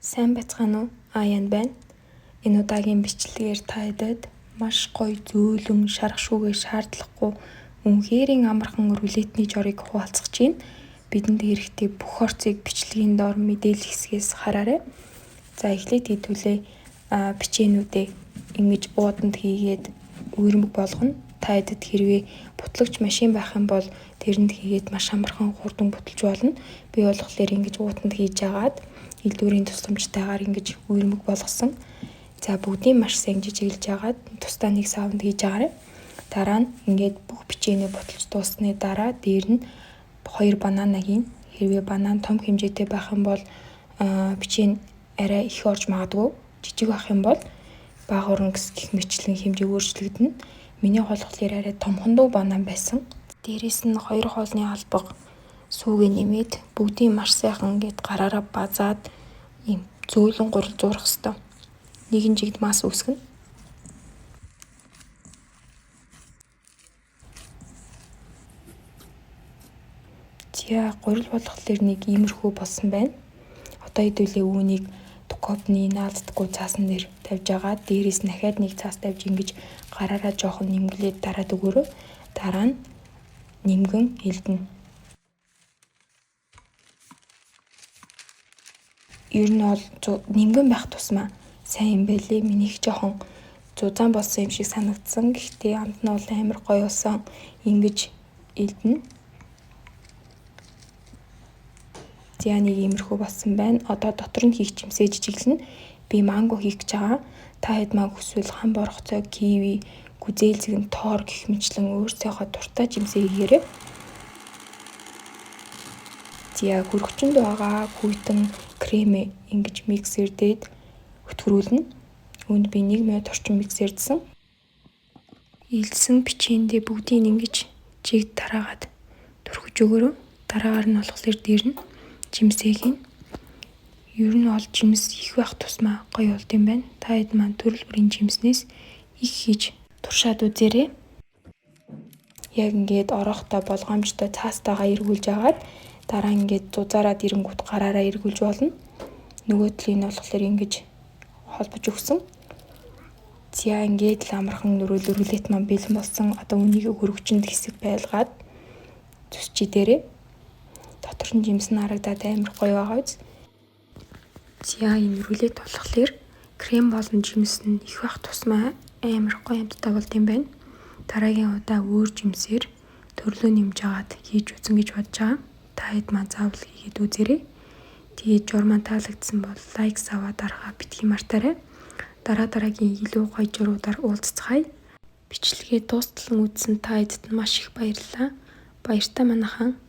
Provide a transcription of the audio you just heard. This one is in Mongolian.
Сайн байцгаана уу? Аян байна. Энэ удаагийн бичлэгээр та хэдэд маш гоё зөөлөн шаргашгүйгээр шаардлахгүй үнэхэрийн амархан рулетний жорыг хуваалцах чинь бидэнд хэрэгтэй бүх орцыг бичлэгийн доор мэдээлэл хэсгээс хараарай. За эхлээд хэдүүлээ бичээнүүдээ ингэж ууданд хийгээд үермэг болгоно. Та хэдэд хэрвээ бутлагч машин байх юм бол тэрэнд хийгээд маш амархан хурдан буталж болно. Би болохоор ингэж ууданд хийж агаад элдвэрийн тусламжтайгаар ингэж үермэг болгосон. За бүгдийг маш сайн жижиглэж агаад тусдаа нэг савнд хийж агаарай. Дараа нь ингээд бүх бичээнээ буталж дууссаны дараа дээр нь 2 банана хийн. Хэрвээ банан том хэмжээтэй байх юм бол бичээн арай их орж магадгүй. Жижиг байх юм бол бага урангас гэх мэтлэн хэмжээ өөрчлөгдөнө. Миний болохоор арай томхондоо банан байсан. Дээрээс нь 2 хоолны албаг сүүгээ нэмээд бүгдийг маш сайхан ингээд гараараа базаад ийм зөөлөн гурал зурах хэвээр. Нэгэн жигд мас үүсгэнэ. За гурал болохлээр нэг иймэрхүү болсон байна. Одоо хэдүүлээ үүнийг дукопны наалддаггүй цаасан дээр тавьж агаад дээрээс нь дахиад нэг цаас тавьж ингэж гараараа жоохон нэмгэлээд дараад өгөөрэй. Дараа нь нимгэн элдэнэ. Ер нь бол нимгэн байх тусмаа сайн юм байлээ. Минийх жоохон зузаан болсон юм шиг санагдсан. Гэхдээ амт нь бол амар гоё болсон. Ингэж элдэнэ. За нэг иймэрхүү болсон байна. Одоо дотор нь хийх чимсээ жижиглэнэ. Би манго хийх гэж байгаа. Та хэд маг хүсвэл хам боргоцой, киви, гүзээлзэг, тоор гэх мэтлэн өөрсдийнхөө дуртай чимсээ хийгээрэй. За хөргөчөнд байгаа хүйтэн кремээ ингэж миксер дээд хөтгөрүүлнэ. Үүнд би 1 минут орчим миксердсэн. Илсэн бичээндээ бүгдийг ингэж жигд тараагаад түрхэж өгөөрэй. Дараагаар нь болохоор дээр нь жимсээ хийн. Ер нь ол жимс их байх тусмаа гоё болд юм байна. Та хэд маань төрөл бүрийн жимснээс их хийж туршаад үзээрэй. Яг ингээд орохдоо болгоомжтой цаастайгаа эргүүлж агаад дараа ингээд зузаараад ирэнгүүт гараараа эргүүлж болно. Нөгөө талын нь болохоор ингэж холбож өгсөн. За ингээд л амархан рулет маань бэлэн болсон. Одоо үнийг хөргөчөнд хэсэг байлгаад зүсчий дээрээ. Дотор нь жимс нь харагдаад амар гоё байгаа биз. За энэ рулет болохоор крем болон жимс нь их байх тусмаа амар гоё амттай болд юм байна. Дараагийн удаа өөр жимсээр төрлөө нэмж агаад хийж үзэн гэж бодож байгаа. Та хэд маань заавал хийгээд үзээрэй. Тэгээд журмаа таалагдсан бол лайк аваад дарахаа битгий мартаарай. Дараагийн илүү гоё журуудаар уулзцгаая. Бичлэгээ дуустал үзсэн та хэдэд маш их баярлалаа. Баяртай манайхан.